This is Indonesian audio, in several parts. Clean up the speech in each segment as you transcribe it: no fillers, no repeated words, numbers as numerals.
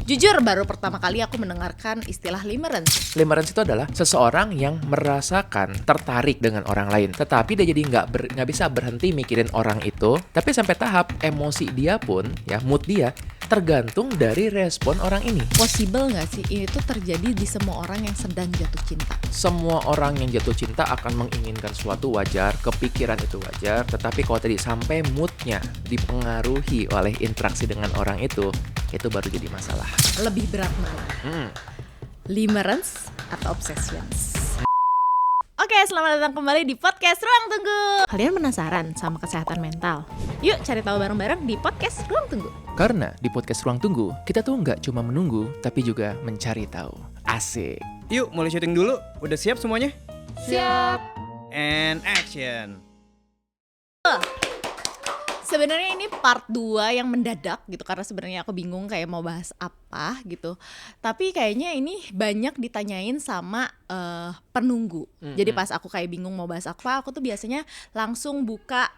Jujur baru pertama kali aku mendengarkan istilah limerence. Limerence itu adalah seseorang yang merasakan tertarik dengan orang lain, tetapi dia jadi nggak bisa berhenti mikirin orang itu, tapi sampai tahap emosi dia pun, ya mood dia tergantung dari respon orang ini. Possible nggak sih ini tuh terjadi di semua orang yang sedang jatuh cinta? Semua orang yang jatuh cinta akan menginginkan suatu wajar, kepikiran itu wajar, tetapi kalau tadi sampai moodnya dipengaruhi oleh interaksi dengan orang itu baru jadi masalah. Lebih berat mana? Limerence atau obsessions? Oke, selamat datang kembali di podcast Ruang Tunggu. Kalian penasaran sama kesehatan mental? Yuk cari tahu bareng-bareng di podcast Ruang Tunggu. Karena di podcast Ruang Tunggu, kita tuh nggak cuma menunggu, tapi juga mencari tahu. Asik. Yuk mulai syuting dulu, udah siap semuanya? Siap. And action. Sebenarnya ini part 2 yang mendadak gitu, karena sebenarnya aku bingung kayak mau bahas apa gitu. Tapi kayaknya ini banyak ditanyain sama penunggu. Jadi pas aku kayak bingung mau bahas apa, aku tuh biasanya langsung buka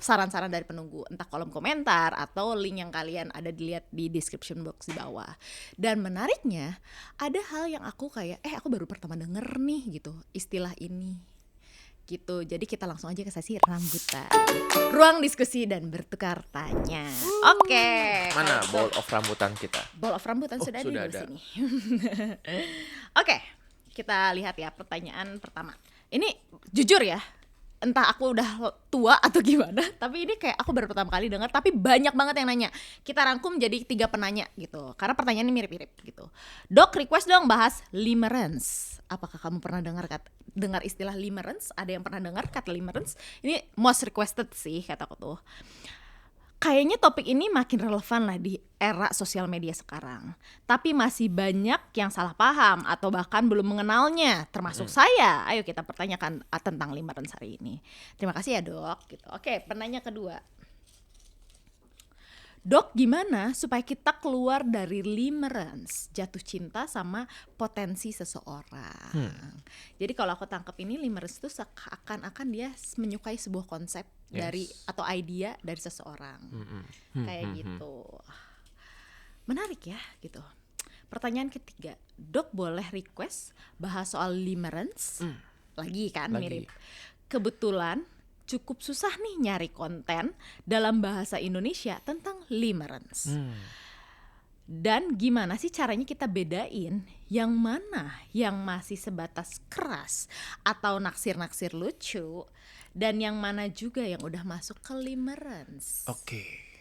saran-saran dari penunggu, entah kolom komentar atau link yang kalian ada dilihat di description box di bawah. Dan menariknya ada hal yang aku kayak aku baru pertama denger nih gitu istilah ini gitu. Jadi kita langsung aja ke sesi rambutan, ruang diskusi dan bertukar tanya. Oke. Mana bowl of rambutan kita? Bowl of rambutan sudah ada di ada. sini. Oke, kita lihat ya pertanyaan pertama. Ini jujur ya, entah aku udah tua atau gimana, tapi ini kayak aku baru pertama kali dengar, tapi banyak banget yang nanya. Kita rangkum jadi 3 penanya gitu, karena pertanyaannya mirip-mirip gitu. Dok, request dong bahas limerence. Apakah kamu pernah dengar istilah limerence? Ada yang pernah dengar kata limerence? Ini most requested sih kataku tuh. Kayaknya topik ini makin relevan lah di era sosial media sekarang. Tapi masih banyak yang salah paham atau bahkan belum mengenalnya, termasuk saya. Ayo kita pertanyakan tentang limerence hari ini. Terima kasih ya dok. Gitu. Oke, penanya kedua. Dok, gimana supaya kita keluar dari limerence, jatuh cinta sama potensi seseorang? Jadi kalau aku tangkap ini, limerence itu seakan-akan dia menyukai sebuah konsep dari atau idea dari seseorang. Kayak gitu. Menarik ya gitu. Pertanyaan ketiga, Dok boleh request bahas soal limerence? Lagi kan mirip. Kebetulan cukup susah nih nyari konten dalam bahasa Indonesia tentang limerence. Dan gimana sih caranya kita bedain yang mana yang masih sebatas keras atau naksir-naksir lucu, dan yang mana juga yang udah masuk ke limerence. Oke.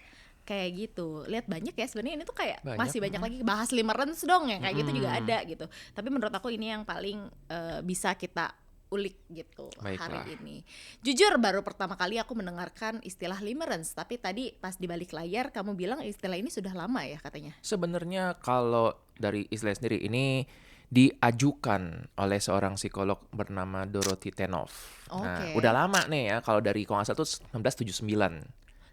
Kayak gitu. Lihat banyak ya sebenarnya, ini tuh kayak masih banyak lagi bahas limerence dong ya, kayak gitu juga ada gitu. Tapi menurut aku ini yang paling bisa kita ulik gitu. Baiklah. Hari ini. Jujur baru pertama kali aku mendengarkan istilah limerence, tapi tadi pas di balik layar kamu bilang istilah ini sudah lama ya katanya. Sebenarnya kalau dari istilah sendiri ini diajukan oleh seorang psikolog bernama Dorothy Tennov. Nah, Oke. udah lama nih ya, kalau dari kalau nggak salah tuh 1979.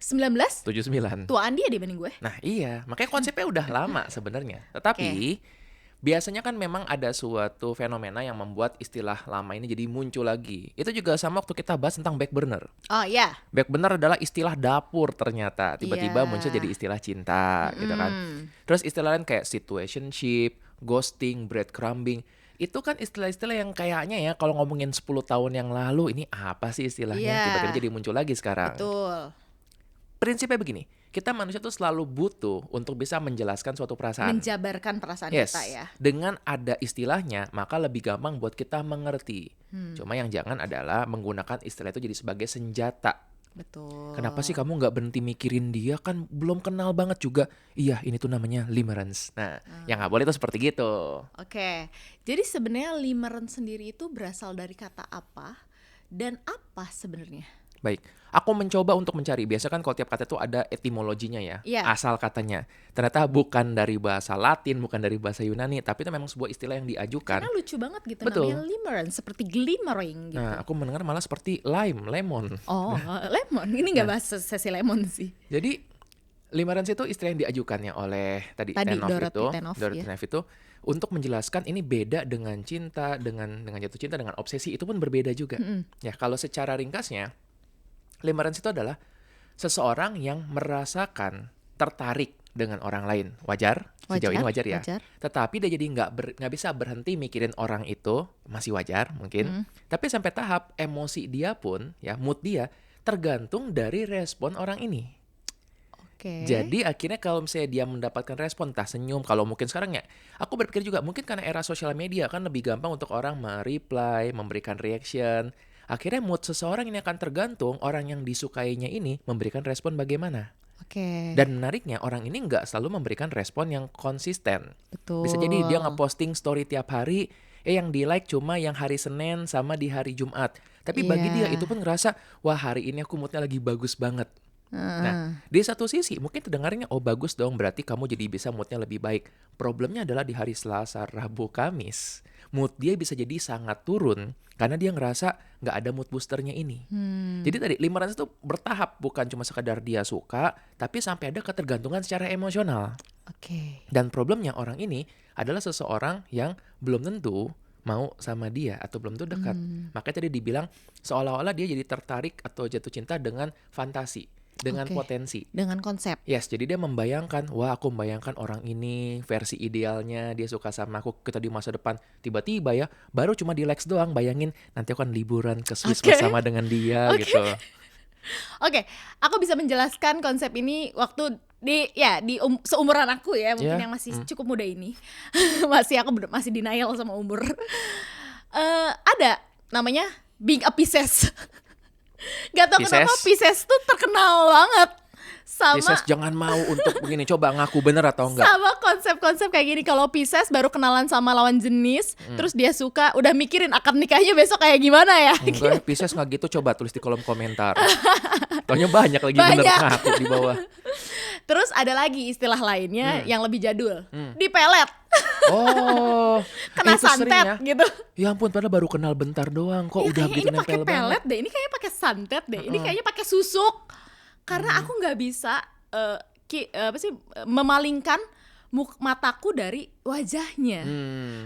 19? 79. Tuaan dia dibanding gue. Nah iya, makanya konsepnya udah lama sebenarnya. Tetapi biasanya kan memang ada suatu fenomena yang membuat istilah lama ini jadi muncul lagi. Itu juga sama waktu kita bahas tentang back burner. Oh iya. Back burner adalah istilah dapur ternyata. Tiba-tiba Iya. muncul jadi istilah cinta gitu kan. Terus istilah lain kayak situationship, ghosting, breadcrumbing. Itu kan istilah-istilah yang kayaknya ya kalau ngomongin 10 tahun yang lalu ini apa sih istilahnya? Iya. Tiba-tiba jadi muncul lagi sekarang. Betul. Prinsipnya begini, kita manusia tuh selalu butuh untuk bisa menjelaskan suatu perasaan. Menjabarkan perasaan Yes, kita ya. dengan ada istilahnya maka lebih gampang buat kita mengerti. Cuma yang jangan adalah menggunakan istilah itu jadi sebagai senjata. Betul. Kenapa sih kamu nggak berhenti mikirin dia, kan belum kenal banget juga. Iya, ini tuh namanya limerence. Nah, yang nggak boleh tuh seperti gitu. Oke, jadi sebenarnya limerence sendiri itu berasal dari kata apa dan apa sebenarnya? Baik, aku mencoba untuk mencari. Biasa kan kalau tiap kata itu ada etimologinya ya, Iya. asal katanya. Ternyata bukan dari bahasa Latin, bukan dari bahasa Yunani, tapi itu memang sebuah istilah yang diajukan. Karena lucu banget gitu, Betul. namanya limerence, seperti glimmering gitu. Nah, aku mendengar malah seperti lemon. Oh, lemon. Ini nggak bahas sesi lemon sih. Jadi limerence itu istilah yang diajukannya oleh tadi Tennov Dorothy itu, Tennov, Dorothy ya. Tennov itu untuk menjelaskan ini beda dengan cinta, dengan jatuh cinta, dengan obsesi itu pun berbeda juga. Ya, kalau secara ringkasnya, limerence itu adalah seseorang yang merasakan tertarik dengan orang lain. Wajar? Sejauh ini wajar ya. Wajar. Tetapi dia jadi nggak bisa berhenti mikirin orang itu, masih wajar mungkin. Tapi sampai tahap emosi dia pun, ya mood dia tergantung dari respon orang ini. Oke. Jadi akhirnya kalau misalnya dia mendapatkan respon, entah senyum, kalau mungkin sekarang ya, aku berpikir juga mungkin karena era sosial media kan lebih gampang untuk orang mereply, memberikan reaction. Akhirnya mood seseorang ini akan tergantung orang yang disukainya ini memberikan respon bagaimana. Oke. Dan menariknya orang ini nggak selalu memberikan respon yang konsisten. Betul. Bisa jadi dia ngeposting story tiap hari, yang di like cuma yang hari Senin sama di hari Jumat. Tapi bagi dia Iya. itu pun ngerasa, wah hari ini aku moodnya lagi bagus banget. Nah, di satu sisi mungkin terdengarnya, oh bagus dong, berarti kamu jadi bisa moodnya lebih baik. Problemnya adalah di hari Selasa, Rabu, Kamis, mood dia bisa jadi sangat turun karena dia ngerasa nggak ada mood boosternya ini. Jadi tadi limerence itu bertahap, bukan cuma sekedar dia suka, tapi sampai ada ketergantungan secara emosional. Oke. Dan problemnya orang ini adalah seseorang yang belum tentu mau sama dia atau belum tentu dekat. Makanya tadi dibilang seolah-olah dia jadi tertarik atau jatuh cinta dengan fantasi, dengan Oke. potensi. Dengan konsep. Yes, jadi dia membayangkan, wah aku membayangkan orang ini versi idealnya, dia suka sama aku, kita di masa depan. Tiba-tiba ya, baru cuma di likes doang, bayangin nanti aku akan liburan ke Swiss Oke. bersama dengan dia gitu. Oke, aku bisa menjelaskan konsep ini waktu di seumuran aku ya, mungkin Ya, yang masih cukup muda ini. Masih denial sama umur. Ada namanya being a Pisces. Gak tau kenapa Pisces tuh terkenal banget sama Pisces jangan mau untuk begini, coba ngaku bener atau enggak. sama konsep-konsep kayak gini. Kalau Pisces baru kenalan sama lawan jenis, terus dia suka, udah mikirin akad nikahnya besok kayak gimana ya. Enggak, Pisces nggak gitu, coba tulis di kolom komentar. Taunya banyak lagi bener Banyak. ngaku di bawah. Terus ada lagi istilah lainnya yang lebih jadul, dipelet, Oh, kena itu sering santet ya. gitu. Ya ampun, padahal baru kenal bentar doang, kok Ya, udah kayaknya gitu ini pakai nempel pelet banget. deh, ini kayaknya pakai santet deh, ini kayaknya pakai susuk. Karena aku nggak bisa memalingkan mataku dari wajahnya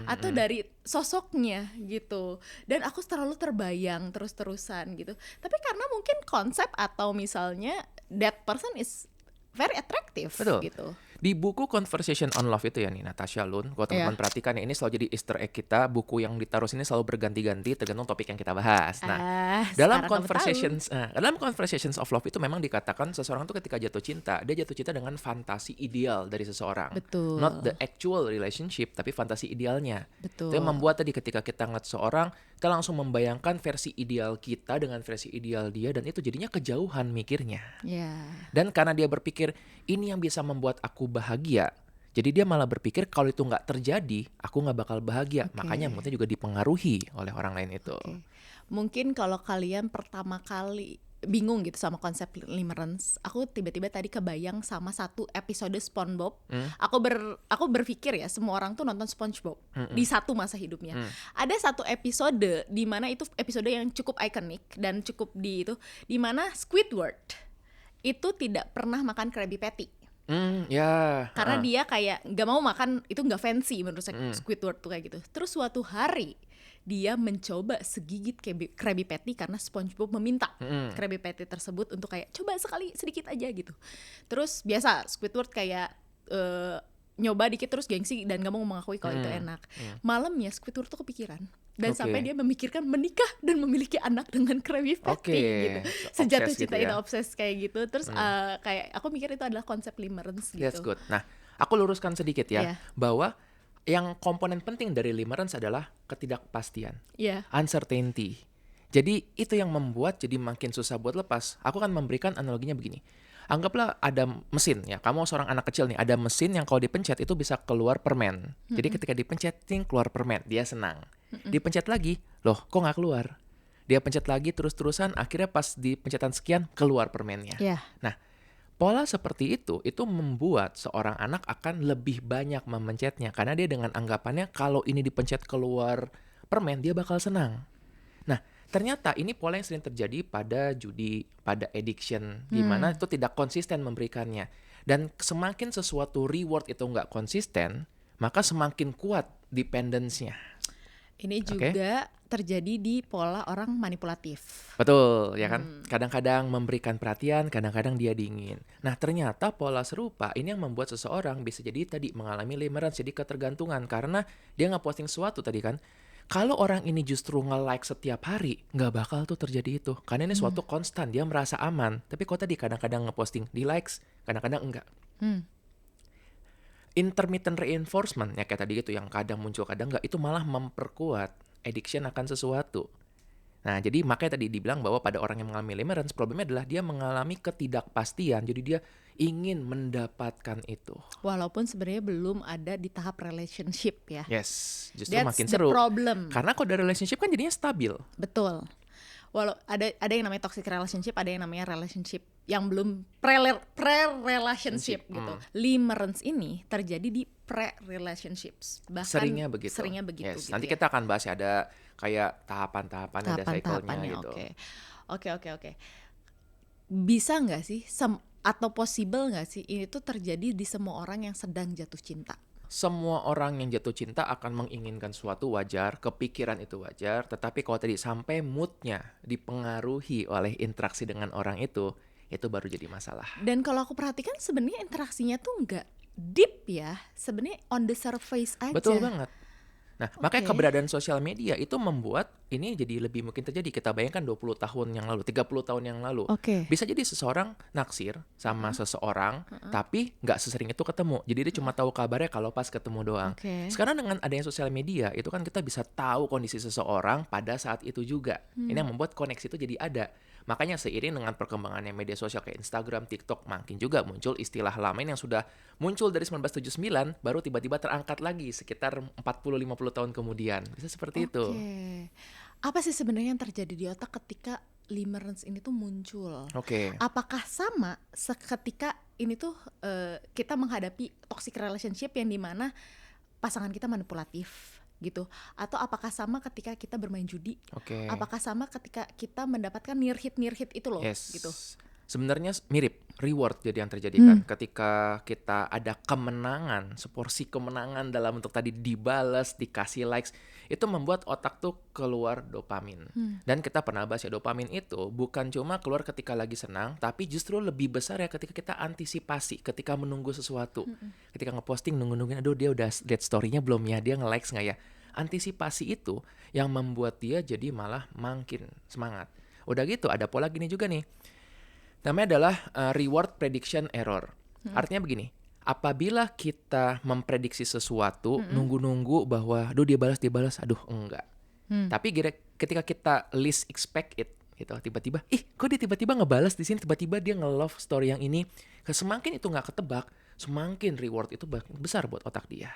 atau dari sosoknya gitu. Dan aku terlalu terbayang terus-terusan gitu. Tapi karena mungkin konsep atau misalnya that person is very attractive. Betul. Gitu. Di buku Conversation on Love itu ya nih, Natasha Lun, kalau teman-teman perhatikan ya, ini selalu jadi easter egg kita, buku yang ditaruh sini selalu berganti-ganti tergantung topik yang kita bahas. Nah, dalam Conversations of Love itu memang dikatakan seseorang tuh ketika jatuh cinta, dia jatuh cinta dengan fantasi ideal dari seseorang. Betul. Not the actual relationship, tapi fantasi idealnya. Betul. Itu yang membuat tadi ketika kita ngeliat seseorang, kita langsung membayangkan versi ideal kita dengan versi ideal dia, dan itu jadinya kejauhan mikirnya. Ya. Dan karena dia berpikir ini yang bisa membuat aku bahagia, jadi dia malah berpikir kalau itu nggak terjadi, aku nggak bakal bahagia. Makanya moodnya juga dipengaruhi oleh orang lain itu. Oke. Mungkin kalau kalian pertama kali bingung gitu sama konsep limerence, aku tiba-tiba tadi kebayang sama satu episode SpongeBob. Aku berpikir ya, semua orang tuh nonton SpongeBob di satu masa hidupnya. Ada satu episode di mana itu episode yang cukup ikonik dan cukup di mana Squidward itu tidak pernah makan Krabby Patty. Ya. Karena dia kayak gak mau makan, itu gak fancy menurut saya Squidward tuh kayak gitu. Terus suatu hari dia mencoba segigit Krabby Patty karena SpongeBob meminta Krabby Patty tersebut untuk kayak coba sekali sedikit aja gitu. Terus biasa Squidward kayak nyoba dikit terus gengsi dan gak mau mengakui kalau itu enak. Malamnya Squidward tuh kepikiran dan sampai dia memikirkan menikah dan memiliki anak dengan Krabby Patty gitu. Sejatuh cinta itu obses kayak gitu. Terus kayak aku mikir itu adalah konsep limerence gitu. That's good. Nah, aku luruskan sedikit ya, bahwa yang komponen penting dari limerence adalah ketidakpastian, uncertainty. Jadi itu yang membuat jadi makin susah buat lepas. Aku kan memberikan analoginya begini. Anggaplah ada mesin ya, kamu seorang anak kecil nih, ada mesin yang kalau dipencet itu bisa keluar permen. Jadi ketika dipencet, ting, keluar permen, dia senang. Dipencet lagi, loh kok nggak keluar? Dia pencet lagi terus-terusan, akhirnya pas di pencetan sekian, keluar permennya. Nah, pola seperti itu membuat seorang anak akan lebih banyak memencetnya. Karena dia dengan anggapannya kalau ini dipencet keluar permen, dia bakal senang. Nah, ternyata ini pola yang sering terjadi pada judi, pada addiction, di mana itu tidak konsisten memberikannya. Dan semakin sesuatu reward itu nggak konsisten, maka semakin kuat dependence-nya. Ini juga terjadi di pola orang manipulatif. Betul, ya kan? Kadang-kadang memberikan perhatian, kadang-kadang dia dingin. Nah, ternyata pola serupa ini yang membuat seseorang bisa jadi tadi mengalami limerence, jadi ketergantungan. Karena dia nge-posting sesuatu tadi kan. Kalau orang ini justru nge-like setiap hari, nggak bakal tuh terjadi itu. Karena ini suatu konstan, dia merasa aman. Tapi kok tadi kadang-kadang nge-posting di likes, kadang-kadang enggak. Intermittent reinforcement, ya kayak tadi gitu, yang kadang muncul, kadang enggak, itu malah memperkuat addiction akan sesuatu. Nah, jadi makanya tadi dibilang bahwa pada orang yang mengalami limerence, problemnya adalah dia mengalami ketidakpastian. Jadi dia ingin mendapatkan itu. Walaupun sebenarnya belum ada di tahap relationship ya. Yes, justru That's makin the seru. problem. Karena kalau ada relationship kan jadinya stabil. Betul. Walau ada yang namanya toxic relationship, ada yang namanya relationship yang belum pre-relationship gitu. Limerence ini terjadi di pre-relationships. Bahkan Seringnya begitu. Seringnya begitu Yes, gitu nanti ya. kita akan bahas ya, ada kayak tahapan-tahapan, ada cycle-nya Tahapan-tahapannya, gitu. Oke. Bisa nggak sih atau possible nggak sih ini tuh terjadi di semua orang yang sedang jatuh cinta? Semua orang yang jatuh cinta akan menginginkan suatu wajar, kepikiran itu wajar, tetapi kalau tadi sampai moodnya dipengaruhi oleh interaksi dengan orang itu baru jadi masalah. Dan kalau aku perhatikan sebenarnya interaksinya tuh nggak deep ya, sebenarnya on the surface aja. Betul banget. Nah, makanya Oke. keberadaan sosial media itu membuat ini jadi lebih mungkin terjadi. Kita bayangkan 20 tahun yang lalu, 30 tahun yang lalu. Oke. Bisa jadi seseorang naksir sama seseorang, tapi nggak sesering itu ketemu. Jadi dia cuma tahu kabarnya kalau pas ketemu doang. Oke. Sekarang dengan adanya sosial media, itu kan kita bisa tahu kondisi seseorang pada saat itu juga. Ini yang membuat koneksi itu jadi ada. Makanya seiring dengan perkembangannya media sosial kayak Instagram, TikTok, makin juga muncul istilah lama yang sudah muncul dari 1979, baru tiba-tiba terangkat lagi sekitar 40-50 tahun kemudian. Bisa seperti itu. Oke. Apa sih sebenarnya yang terjadi di otak ketika limerence ini tuh muncul? Oke. Apakah sama seketika ini tuh kita menghadapi toxic relationship yang dimana pasangan kita manipulatif gitu? Atau apakah sama ketika kita bermain judi? Oke. Apakah sama ketika kita mendapatkan near hit itu loh Yes. gitu? Sebenarnya mirip, reward jadi yang terjadi kan. Ketika kita ada kemenangan, seporsi kemenangan dalam bentuk tadi dibales, dikasih likes, itu membuat otak tuh keluar dopamin. Dan kita pernah bahas ya, dopamin itu bukan cuma keluar ketika lagi senang, tapi justru lebih besar ya ketika kita antisipasi, ketika menunggu sesuatu. Ketika ngeposting nunggu-nungguin, aduh dia udah lihat story-nya belum ya, dia nge-likes nggak ya. Antisipasi itu yang membuat dia jadi malah makin semangat. Udah gitu ada pola gini juga nih. Namanya adalah reward prediction error. Artinya begini, apabila kita memprediksi sesuatu, nunggu-nunggu bahwa aduh dia balas, aduh enggak. Tapi ketika kita least expect it, gitu, tiba-tiba, kok dia tiba-tiba ngebalas di sini, tiba-tiba dia nge-love story yang ini. Semakin itu nggak ketebak, semakin reward itu besar buat otak dia.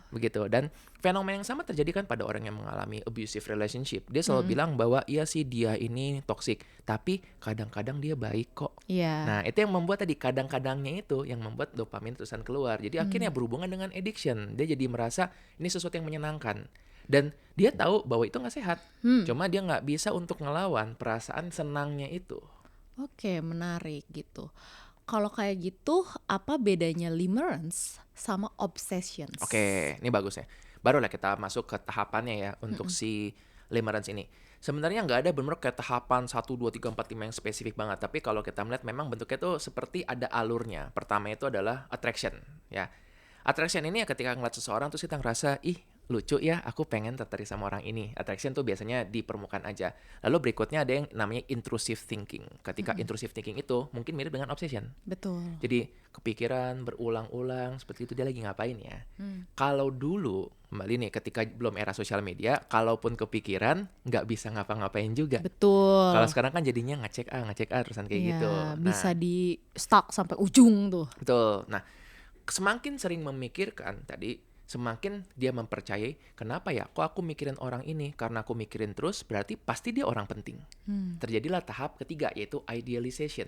Begitu. Dan fenomena yang sama terjadi kan pada orang yang mengalami abusive relationship. Dia selalu bilang bahwa iya sih dia ini toxic, tapi kadang-kadang dia baik kok. Iya. Nah, itu yang membuat tadi kadang-kadangnya itu yang membuat dopamin terusan keluar. Jadi akhirnya berhubungan dengan addiction. Dia jadi merasa ini sesuatu yang menyenangkan. Dan dia tahu bahwa itu nggak sehat. Cuma dia nggak bisa untuk ngelawan perasaan senangnya itu. Oke, menarik gitu. Kalau kayak gitu, apa bedanya limerence sama obsessions? Oke, ini bagus ya. Barulah kita masuk ke tahapannya ya untuk si limerence ini. Sebenarnya nggak ada benar kayak tahapan 1, 2, 3, 4, 5 yang spesifik banget. Tapi kalau kita melihat memang bentuknya tuh seperti ada alurnya. Pertama itu adalah attraction ya. Attraction ini ya ketika ngeliat seseorang tuh kita ngerasa, ih lucu ya, aku pengen tertarik sama orang ini. Attraction tuh biasanya di permukaan aja. Lalu berikutnya ada yang namanya intrusive thinking. Ketika intrusive thinking itu mungkin mirip dengan obsession. Betul. Jadi kepikiran berulang-ulang seperti itu, dia lagi ngapain ya. Kalau dulu, kembali nih ketika belum era sosial media, kalaupun kepikiran nggak bisa ngapa-ngapain juga. Betul. Kalau sekarang kan jadinya ngecek A terusan kayak Iya, gitu. bisa di stuck sampai ujung tuh. Betul. Nah, semakin sering memikirkan tadi, semakin dia mempercayai, kenapa ya kok aku mikirin orang ini, karena aku mikirin terus berarti pasti dia orang penting. Terjadilah tahap ketiga yaitu idealization.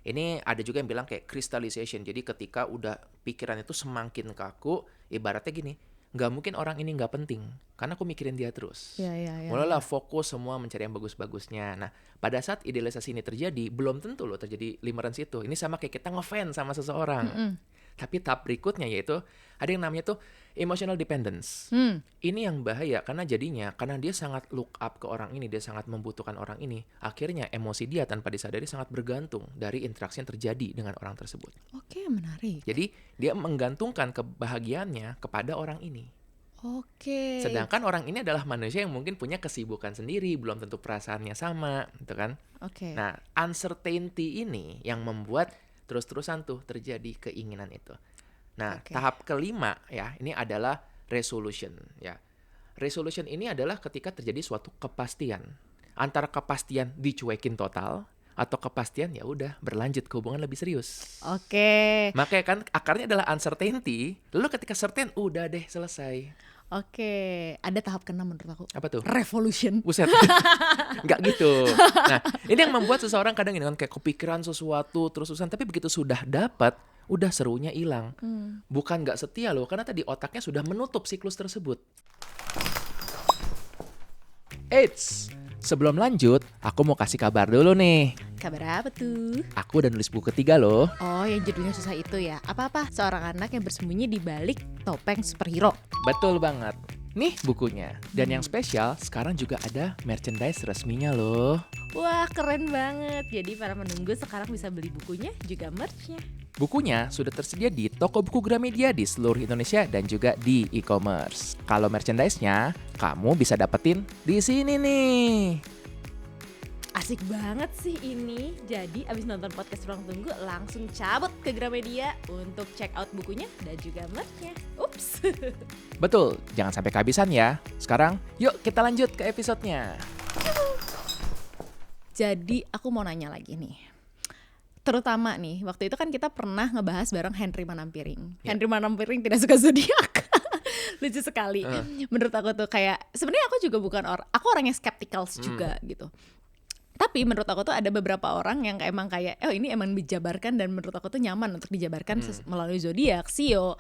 Ini ada juga yang bilang kayak crystallization. Jadi ketika udah pikiran itu semakin kaku, ibaratnya gini, nggak mungkin orang ini nggak penting karena aku mikirin dia terus. Iya. Mulailah fokus semua mencari yang bagus-bagusnya. Nah, pada saat idealisasi ini terjadi, belum tentu loh terjadi limerence itu. Ini sama kayak kita ngefans sama seseorang. Tapi tahap berikutnya yaitu ada yang namanya tuh emotional dependence. Ini yang bahaya karena dia sangat look up ke orang ini, dia sangat membutuhkan orang ini. Akhirnya emosi dia tanpa disadari sangat bergantung dari interaksi yang terjadi dengan orang tersebut. Oke, menarik. Jadi dia menggantungkan kebahagiaannya kepada orang ini. Oke. Sedangkan orang ini adalah manusia yang mungkin punya kesibukan sendiri, belum tentu perasaannya sama, gitu kan? Oke. Nah, uncertainty ini yang membuat terus-terusan tuh terjadi keinginan itu. Nah, Oke. tahap kelima ya, ini adalah resolution ya. Resolution ini adalah ketika terjadi suatu kepastian. Antara kepastian dicuekin total atau kepastian ya udah berlanjut ke hubungan lebih serius. Oke. Makanya kan akarnya adalah uncertainty. Lalu ketika certain udah deh selesai. Oke. Ada tahap ke-6 menurut aku. Apa tuh? Revolution. Buset. Nggak gitu. Nah, ini yang membuat seseorang kadang ini kan kayak kepikiran sesuatu terus-terusan, tapi begitu sudah dapat, udah serunya hilang. Bukan nggak setia loh, karena tadi otaknya sudah menutup siklus tersebut. Eits, sebelum lanjut, aku mau kasih kabar dulu nih. Kabar apa tuh? Aku udah nulis buku ketiga loh. Oh, yang judulnya susah itu ya. Apa-apa? Seorang anak yang bersembunyi di balik topeng superhero. Betul banget. Nih bukunya. Dan yang spesial, sekarang juga ada merchandise resminya loh. Wah, keren banget. Jadi para penunggu sekarang bisa beli bukunya juga merch-nya. Bukunya sudah tersedia di toko buku Gramedia di seluruh Indonesia dan juga di e-commerce. Kalau merchandise-nya, kamu bisa dapetin di sini nih. Asik banget sih ini. Jadi abis nonton podcast Ruang Tunggu langsung cabut ke Gramedia untuk check out bukunya dan juga merch-nya. Ups. Betul, jangan sampai kehabisan ya. Sekarang, yuk kita lanjut ke episodenya. Jadi aku mau nanya lagi nih. Terutama nih, waktu itu kan kita pernah ngebahas bareng Henry Manampiring. Ya. Henry Manampiring tidak suka zodiak. Lucu sekali. Menurut aku tuh kayak sebenarnya aku juga bukan aku orang yang skeptical juga gitu. Tapi menurut aku tuh ada beberapa orang yang emang kayak ini emang dijabarkan dan menurut aku tuh nyaman untuk dijabarkan melalui zodiak, SEO,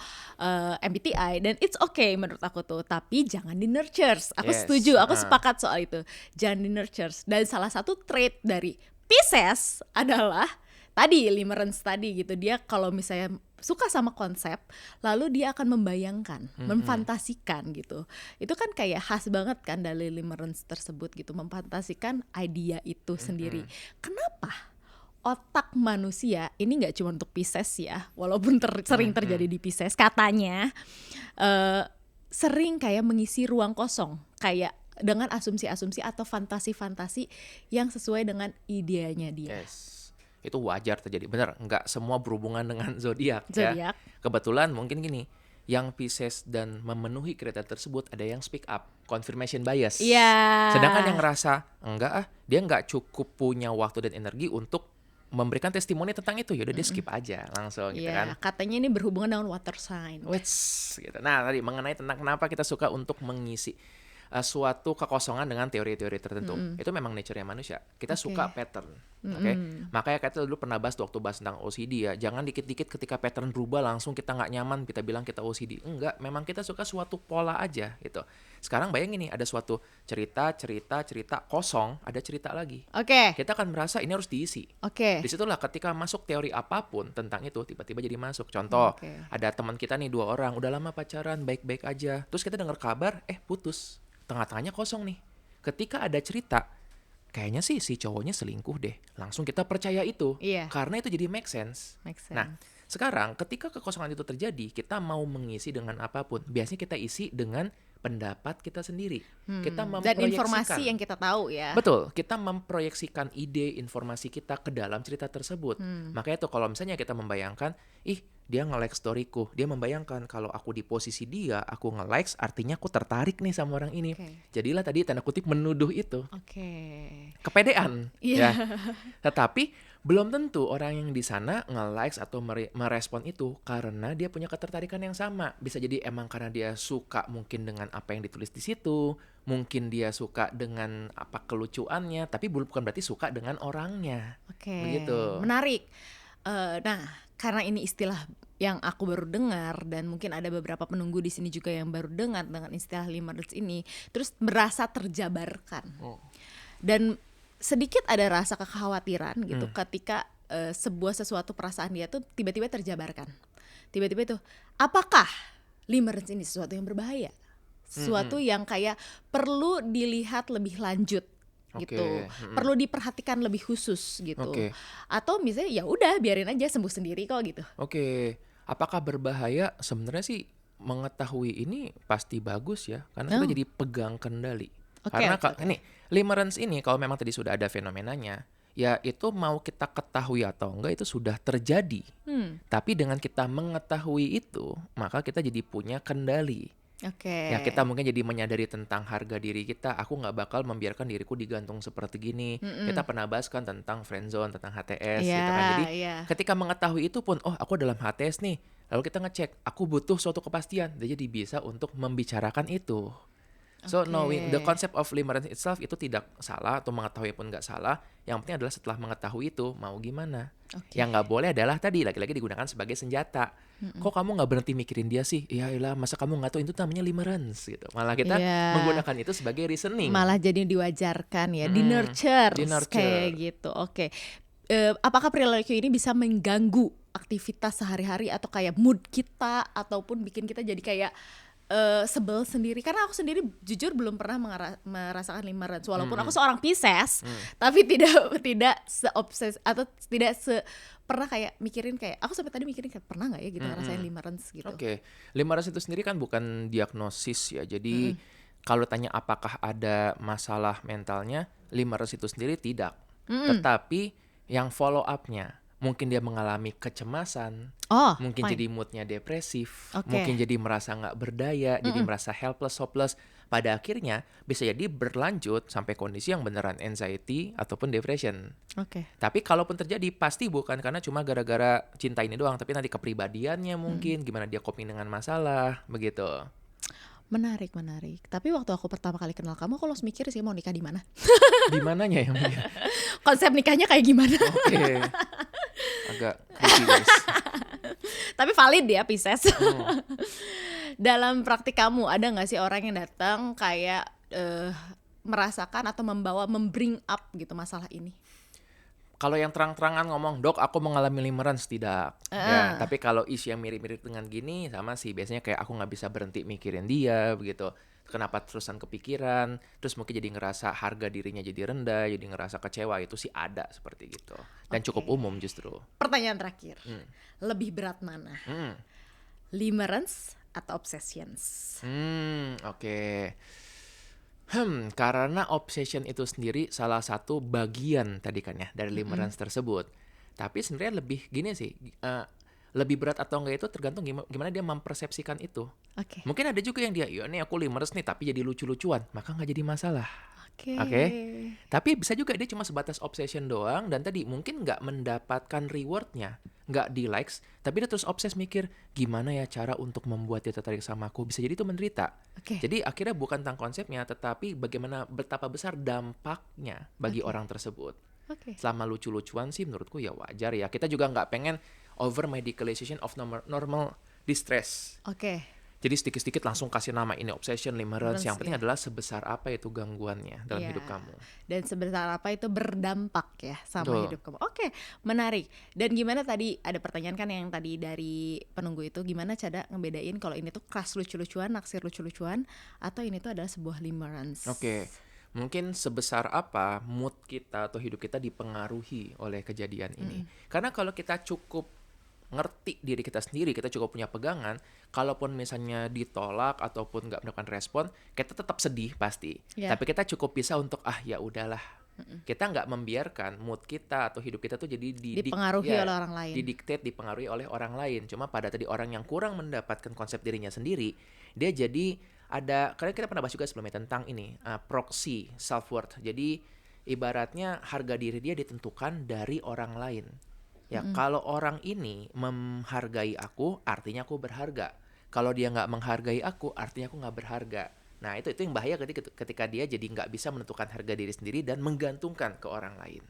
MBTI dan it's okay menurut aku tuh. Tapi jangan di nurtures. Aku Yes. setuju, aku sepakat soal itu. Jangan di nurtures. Dan salah satu trait dari Pisces adalah tadi limerence tadi gitu, dia kalau misalnya suka sama konsep lalu dia akan membayangkan, memfantasikan gitu. Itu kan kayak khas banget kan dari limerence tersebut gitu, memfantasikan idea itu sendiri. Kenapa otak manusia ini nggak cuma untuk Pisces ya, walaupun sering terjadi di Pisces katanya sering kayak mengisi ruang kosong kayak dengan asumsi-asumsi atau fantasi-fantasi yang sesuai dengan idenya dia. Yes. Itu wajar terjadi. Bener, nggak semua berhubungan dengan zodiak ya. Zodiak. Kebetulan mungkin gini, yang Pisces dan memenuhi kriteria tersebut ada yang speak up, confirmation bias. Iya. Sedangkan yang ngerasa enggak dia nggak cukup punya waktu dan energi untuk memberikan testimoni tentang itu, yaudah dia skip aja langsung gitu kan. Iya, katanya ini berhubungan dengan water sign. Wits, gitu. Nah tadi mengenai tentang kenapa kita suka untuk mengisi suatu kekosongan dengan teori-teori tertentu. Itu memang nature-nya manusia. Kita suka pattern. Oke. Makanya kita dulu pernah bahas waktu bahas tentang OCD ya. Jangan dikit-dikit ketika pattern berubah langsung kita nggak nyaman, kita bilang kita OCD. Enggak, memang kita suka suatu pola aja gitu. Sekarang bayangin nih, ada suatu cerita kosong, ada cerita lagi. Oke. Kita akan merasa ini harus diisi. Oke. Disitulah ketika masuk teori apapun tentang itu tiba-tiba jadi masuk. Contoh, Oke. ada teman kita nih 2 orang udah lama pacaran baik-baik aja. Terus kita dengar kabar putus. Tengah-tengahnya kosong nih. Ketika ada cerita, kayaknya sih si cowoknya selingkuh deh. Langsung kita percaya itu. Iya. Karena itu jadi make sense. Make sense. Nah, sekarang ketika kekosongan itu terjadi, kita mau mengisi dengan apapun. Biasanya kita isi dengan pendapat kita sendiri. Kita dan memproyeksikan. informasi yang kita tahu ya. Betul, kita memproyeksikan ide, informasi kita ke dalam cerita tersebut. Makanya tuh kalau misalnya kita membayangkan, dia nge-like storyku, dia membayangkan kalau aku di posisi dia, aku nge-likes, artinya aku tertarik nih sama orang ini. Oke. Jadilah tadi tanda kutip menuduh itu. Oke. Kepedean, Iya. ya. Tetapi belum tentu orang yang di sana nge-likes atau merespon itu karena dia punya ketertarikan yang sama. Bisa jadi emang karena dia suka mungkin dengan apa yang ditulis di situ, mungkin dia suka dengan apa kelucuannya, tapi bukan berarti suka dengan orangnya. Oke. Begitu. Menarik. Nah, karena ini istilah yang aku baru dengar dan mungkin ada beberapa penunggu di sini juga yang baru dengar dengan istilah limerence ini, terus merasa terjabarkan. Dan sedikit ada rasa kekhawatiran gitu ketika sebuah sesuatu perasaan dia tuh tiba-tiba terjabarkan. tiba-tiba itu, apakah limerence ini sesuatu yang berbahaya? Sesuatu yang kayak perlu dilihat lebih lanjut gitu, perlu diperhatikan lebih khusus gitu, atau misalnya ya udah biarin aja sembuh sendiri kok gitu. Apakah berbahaya? Sebenarnya sih mengetahui ini pasti bagus ya, karena kita jadi pegang kendali. Karena ini limerence ini kalau memang tadi sudah ada fenomenanya, ya itu mau kita ketahui atau enggak itu sudah terjadi. Tapi dengan kita mengetahui itu, maka kita jadi punya kendali. Ya kita mungkin jadi menyadari tentang harga diri kita. Aku nggak bakal membiarkan diriku digantung seperti gini. Kita pernah bahas kan tentang friendzone, tentang HTS gitu kan. Jadi ketika mengetahui itu pun, oh aku dalam HTS nih. Lalu kita ngecek, aku butuh suatu kepastian. Jadi bisa untuk membicarakan itu. So knowing the concept of limerence itself itu tidak salah, atau mengetahui pun nggak salah. Yang penting adalah setelah mengetahui itu mau gimana. Yang nggak boleh adalah tadi lagi-lagi digunakan sebagai senjata. Kok kamu nggak berhenti mikirin dia sih? Iyalah, masa kamu nggak tahu itu namanya limerence gitu. Malah kita menggunakan itu sebagai reasoning. Malah jadi diwajarkan ya, di-nurture kayak gitu. Apakah perilaku ini bisa mengganggu aktivitas sehari-hari atau kayak mood kita, ataupun bikin kita jadi kayak sebel sendiri? Karena aku sendiri jujur belum pernah merasakan limerence, walaupun aku seorang Pisces, tapi tidak seobses atau tidak pernah kayak mikirin kayak aku sampai tadi mikirin kayak pernah nggak ya gitu ngerasain limerence gitu. Limerence itu sendiri kan bukan diagnosis ya, jadi kalau tanya apakah ada masalah mentalnya, limerence itu sendiri tidak, tetapi yang follow up-nya mungkin dia mengalami kecemasan, mungkin jadi moodnya depresif, mungkin jadi merasa nggak berdaya, jadi merasa helpless, hopeless. Pada akhirnya bisa jadi berlanjut sampai kondisi yang beneran anxiety ataupun depression. Tapi kalaupun terjadi pasti bukan karena cuma gara-gara cinta ini doang, tapi nanti kepribadiannya mungkin, gimana dia coping dengan masalah, begitu. Menarik. Tapi waktu aku pertama kali kenal kamu, aku langsung mikir sih mau nikah di mana. Di mananya yang Konsep nikahnya kayak gimana? Agak creepy guys. Tapi valid ya Pisces. Dalam praktik kamu ada nggak sih orang yang datang kayak merasakan atau membring up gitu masalah ini? Kalau yang terang-terangan ngomong, dok aku mengalami limerence, tidak. Ya, tapi kalau isu yang mirip-mirip dengan gini sama sih, biasanya kayak aku nggak bisa berhenti mikirin dia begitu. Kenapa terusan kepikiran, terus mungkin jadi ngerasa harga dirinya jadi rendah, jadi ngerasa kecewa, itu sih ada seperti gitu. Dan cukup umum justru. Pertanyaan terakhir, lebih berat mana? Limerence atau obsessions? Karena obsession itu sendiri salah satu bagian tadi kan ya dari limerence tersebut. Tapi sebenarnya lebih gini sih, lebih berat atau enggak itu tergantung gimana dia mempersepsikan itu. Mungkin ada juga yang dia, ya nih aku limerence nih tapi jadi lucu-lucuan, maka nggak jadi masalah. Tapi bisa juga dia cuma sebatas obsession doang, dan tadi mungkin nggak mendapatkan rewardnya, nggak di likes, tapi dia terus obses mikir gimana ya cara untuk membuat dia tertarik sama aku. Bisa jadi itu menderita. Jadi akhirnya bukan tentang konsepnya, tetapi bagaimana betapa besar dampaknya bagi orang tersebut. Selama lucu-lucuan sih menurutku ya wajar ya. Kita juga nggak pengen over medicalization of normal distress. Jadi sedikit-sedikit langsung kasih nama ini obsession, limerence. Yang penting adalah sebesar apa itu gangguannya dalam hidup kamu. Dan sebesar apa itu berdampak ya sama hidup kamu. Menarik. Dan gimana tadi ada pertanyaan kan yang tadi dari penunggu itu, gimana cara ngebedain kalau ini tuh crush lucu-lucuan, naksir lucu-lucuan, atau ini tuh adalah sebuah limerence? Mungkin sebesar apa mood kita atau hidup kita dipengaruhi oleh kejadian ini. Karena kalau kita cukup ngerti diri kita sendiri, kita cukup punya pegangan, kalaupun misalnya ditolak ataupun nggak mendapatkan respon, kita tetap sedih pasti. Tapi kita cukup bisa untuk ya udahlah. Kita nggak membiarkan mood kita atau hidup kita tuh jadi dipengaruhi oleh orang lain. Dipengaruhi oleh orang lain. Cuma pada tadi orang yang kurang mendapatkan konsep dirinya sendiri, dia jadi ada, karena kita pernah bahas juga sebelumnya tentang ini, proxy self worth. Jadi ibaratnya harga diri dia ditentukan dari orang lain. Ya, kalau orang ini menghargai aku, artinya aku berharga. Kalau dia nggak menghargai aku, artinya aku nggak berharga. Nah, itu yang bahaya ketika dia jadi nggak bisa menentukan harga diri sendiri dan menggantungkan ke orang lain.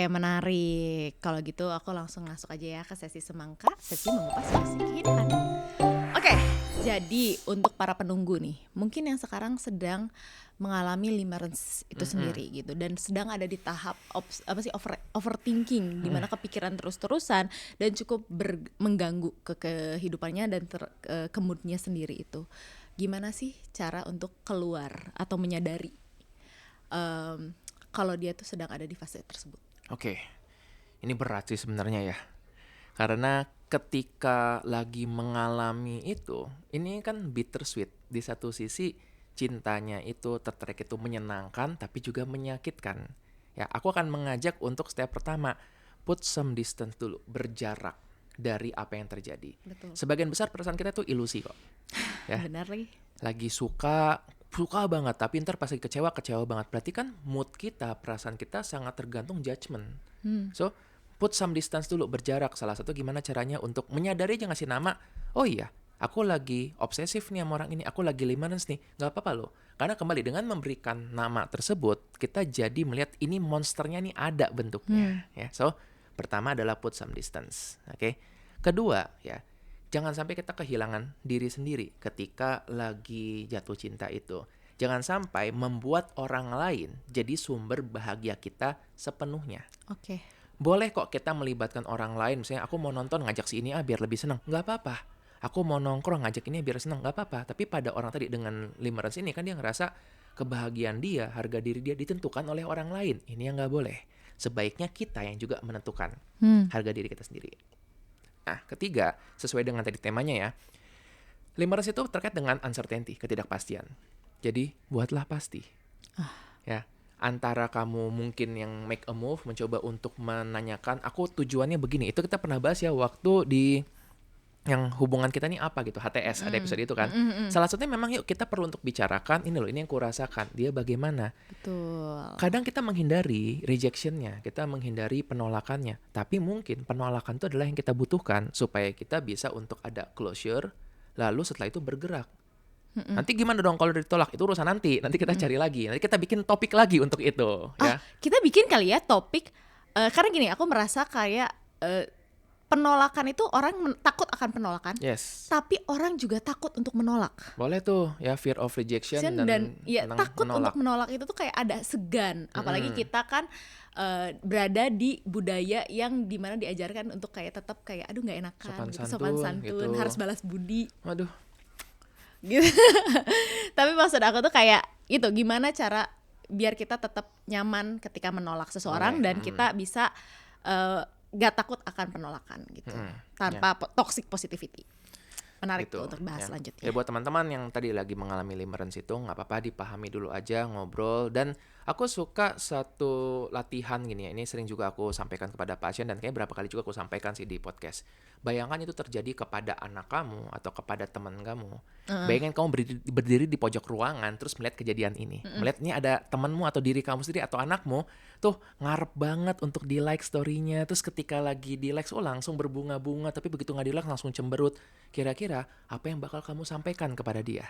Menarik. Kalau gitu aku langsung masuk aja ya ke sesi semangka, sesi mengupas sesi kehidupan. Jadi untuk para penunggu nih, mungkin yang sekarang sedang mengalami limerence itu sendiri gitu, dan sedang ada di tahap overthinking, di mana kepikiran terus-terusan dan cukup mengganggu ke kehidupannya dan ke moodnya sendiri itu. Gimana sih cara untuk keluar atau menyadari kalau dia tuh sedang ada di fase tersebut? Oke, ini berat sih sebenarnya ya. Karena ketika lagi mengalami itu, ini kan bittersweet. Di satu sisi cintanya itu, tertarik itu menyenangkan tapi juga menyakitkan. Ya, aku akan mengajak untuk step pertama, put some distance dulu, berjarak dari apa yang terjadi. Betul. Sebagian besar perasaan kita tuh ilusi kok. Ya. Benar lagi. Lagi suka banget, tapi ntar pas lagi kecewa banget. Berarti kan mood kita, perasaan kita sangat tergantung judgment. So, put some distance dulu, berjarak. Salah satu gimana caranya untuk menyadari, aja ngasih nama, oh iya, aku lagi obsesif nih sama orang ini, aku lagi limerence nih, gak apa-apa loh. Karena kembali dengan memberikan nama tersebut, kita jadi melihat ini monsternya nih ada bentuknya. Ya. So, pertama adalah put some distance. Oke. Kedua, ya, jangan sampai kita kehilangan diri sendiri ketika lagi jatuh cinta itu. Jangan sampai membuat orang lain jadi sumber bahagia kita sepenuhnya. Oke. Boleh kok kita melibatkan orang lain. Misalnya aku mau nonton, ngajak si ini biar lebih senang. Nggak apa-apa. Aku mau nongkrong, ngajak ini biar senang. Nggak apa-apa. Tapi pada orang tadi dengan limerence ini kan dia ngerasa kebahagiaan dia, harga diri dia ditentukan oleh orang lain. Ini yang nggak boleh. Sebaiknya kita yang juga menentukan harga diri kita sendiri. Nah, ketiga, sesuai dengan tadi temanya ya, limerence itu terkait dengan uncertainty, ketidakpastian. Jadi, buatlah pasti. Ya, antara kamu mungkin yang make a move, mencoba untuk menanyakan, aku tujuannya begini. Itu kita pernah bahas ya waktu di yang hubungan kita nih apa gitu, HTS, ada episode itu kan. Salah satunya memang yuk kita perlu untuk bicarakan, ini loh, ini yang kurasakan, dia bagaimana. Betul. Kadang kita menghindari rejectionnya, kita menghindari penolakannya. Tapi mungkin penolakan itu adalah yang kita butuhkan supaya kita bisa untuk ada closure, lalu setelah itu bergerak. Nanti gimana dong kalau ditolak? Itu urusan nanti kita cari lagi. Nanti kita bikin topik lagi untuk itu. Ya. Kita bikin kali ya topik, karena gini, aku merasa kayak penolakan itu orang takut akan penolakan, Yes. tapi orang juga takut untuk menolak. Boleh tuh ya, fear of rejection dan ya takut menolak. untuk menolak itu tuh kayak ada segan, apalagi kita kan berada di budaya yang dimana diajarkan untuk kayak tetap kayak aduh nggak enakan, sopan santun gitu. Harus balas budi. Waduh. Gitu. Tapi maksud aku tuh kayak itu gimana cara biar kita tetap nyaman ketika menolak seseorang dan kita bisa gak takut akan penolakan gitu, tanpa toxic positivity. Menarik gitu, tuh untuk bahas ya. selanjutnya. Ya buat teman-teman yang tadi lagi mengalami limerence itu nggak apa-apa, dipahami dulu aja, ngobrol. Dan aku suka satu latihan gini ya, ini sering juga aku sampaikan kepada pasien dan kayaknya berapa kali juga aku sampaikan sih di podcast. Bayangkan itu terjadi kepada anak kamu atau kepada teman kamu. Bayangin kamu berdiri di pojok ruangan terus melihat kejadian ini. Melihat ini ada temanmu atau diri kamu sendiri atau anakmu tuh ngarep banget untuk di like story-nya. Terus ketika lagi di like langsung berbunga-bunga, tapi begitu nggak di like langsung cemberut. Kira-kira apa yang bakal kamu sampaikan kepada dia?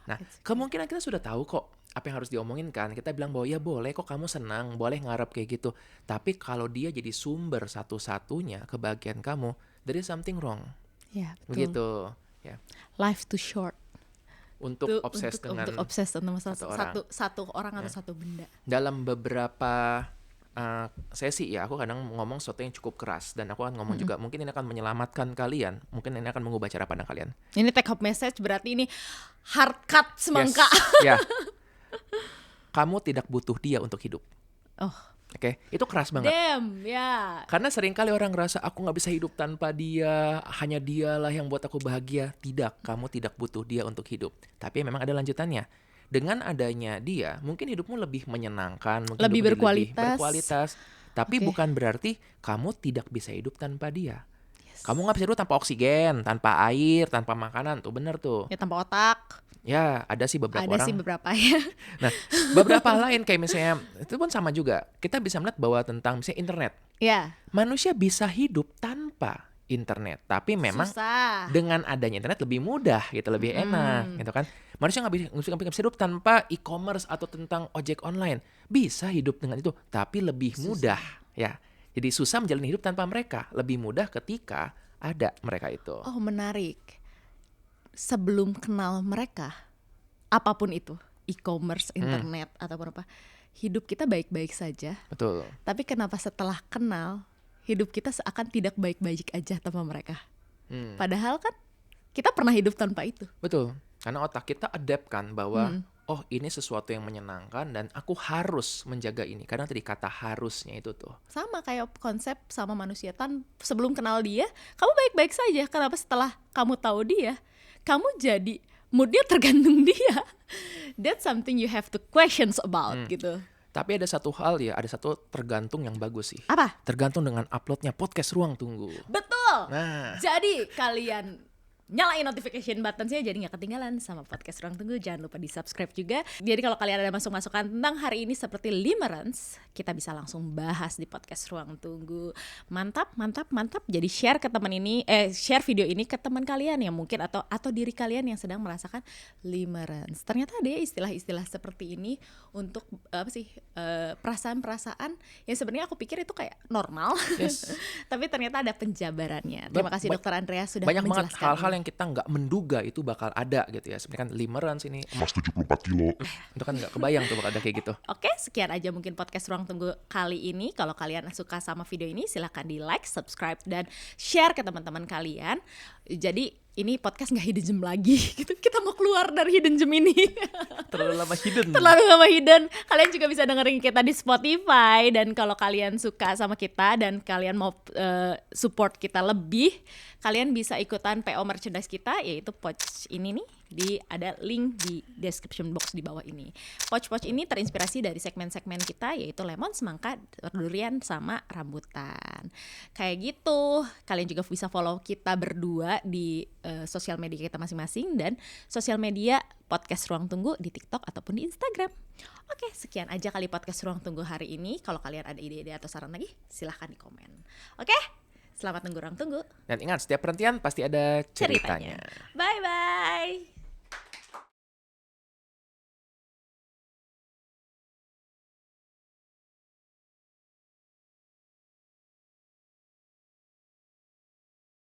Nah, kemungkinan kita sudah tahu kok apa yang harus diomongin kan. Kita bilang bahwa ya boleh kok kamu senang, boleh ngarep kayak gitu. Tapi kalau dia jadi sumber satu-satunya kebahagiaan kamu, there is something wrong. Ya, betul. Begitu. Ya. Life too short. Untuk obses dengan satu orang atau satu benda. Dalam beberapa sesi ya, aku kadang ngomong sesuatu yang cukup keras dan aku akan ngomong juga mungkin ini akan menyelamatkan kalian, mungkin ini akan mengubah cara pandang kalian. Ini take home message, berarti ini hard cut semangka. Yes. Ya. Kamu tidak butuh dia untuk hidup. Oke, itu keras banget. Damn, ya. Karena seringkali orang ngerasa aku nggak bisa hidup tanpa dia, hanya dialah yang buat aku bahagia. Tidak, kamu tidak butuh dia untuk hidup. Tapi memang ada lanjutannya. Dengan adanya dia, mungkin hidupmu lebih menyenangkan, mungkin lebih lebih berkualitas. berkualitas. Tapi bukan berarti kamu tidak bisa hidup tanpa dia. Kamu nggak bisa hidup tanpa oksigen, tanpa air, tanpa makanan. Tuh bener tuh. Ya tanpa otak. Ya, ada sih beberapa orang. Ada sih beberapa ya. Nah, beberapa lain kayak misalnya, itu pun sama juga. Kita bisa melihat bahwa tentang misalnya internet. Ya. Manusia bisa hidup tanpa internet, tapi memang susah. dengan adanya internet lebih mudah gitu, lebih enak gitu kan. Manusia nggak bisa hidup tanpa e-commerce atau tentang ojek online. Bisa hidup dengan itu, tapi lebih mudah ya. Jadi susah menjalani hidup tanpa mereka, lebih mudah ketika ada mereka itu. Oh, menarik. sebelum kenal mereka, apapun itu, e-commerce, internet ataupun apa, hidup kita baik-baik saja. Betul. Tapi kenapa setelah kenal, hidup kita seakan tidak baik-baik aja tanpa mereka? Padahal kan kita pernah hidup tanpa itu. Betul. Karena otak kita adapt kan bahwa oh ini sesuatu yang menyenangkan dan aku harus menjaga ini. Kadang tadi kata harusnya itu tuh. Sama kayak konsep sama manusia, sebelum kenal dia, kamu baik-baik saja. Kenapa setelah kamu tahu dia, kamu jadi moodnya tergantung dia. That's something you have to questions about gitu. Tapi ada satu hal ya, ada satu tergantung yang bagus sih. Apa? Tergantung dengan uploadnya podcast Ruang Tunggu. Betul. Nah, Jadi kalian nyalain notification button-nya jadi nggak ketinggalan sama podcast Ruang Tunggu. Jangan lupa di subscribe juga. Jadi kalau kalian ada masukan tentang hari ini seperti limerence, kita bisa langsung bahas di podcast Ruang Tunggu. Mantap, mantap, mantap. Jadi share ke teman ini, share video ini ke teman kalian yang mungkin atau diri kalian yang sedang merasakan limerence. Ternyata ada istilah-istilah seperti ini untuk perasaan-perasaan yang sebenarnya aku pikir itu kayak normal. yes. Tapi ternyata ada penjabarannya. Terima kasih Dokter Andrea sudah banyak banget menjelaskan. hal-hal yang kita nggak menduga itu bakal ada gitu ya. Sebenarnya kan limerence ini Mas 74 kilo. itu kan nggak kebayang tuh bakal ada kayak gitu. Oke, sekian aja mungkin podcast Ruang Tunggu kali ini. Kalau kalian suka sama video ini, silahkan di like, subscribe, dan share ke teman-teman kalian. Jadi ini podcast nggak hidden gem lagi gitu. Kita mau keluar dari hidden gem ini. Terlalu lama hidden. Terlalu lama hidden. Kalian juga bisa dengerin kita di Spotify. Dan kalau kalian suka sama kita dan kalian mau support kita lebih, kalian bisa ikutan PO merchandise kita, yaitu pouch ini nih. Ada link di description box di bawah ini. Pouch-pouch ini terinspirasi dari segmen-segmen kita, yaitu lemon, semangka, durian, sama rambutan. Kayak gitu. Kalian juga bisa follow kita berdua di sosial media kita masing-masing dan sosial media podcast Ruang Tunggu di TikTok ataupun di Instagram. Oke, sekian aja kali podcast Ruang Tunggu hari ini. Kalau kalian ada ide-ide atau saran lagi, silahkan di komen. Oke, selamat nunggu Ruang Tunggu. Dan ingat, setiap perhentian pasti ada ceritanya. Bye.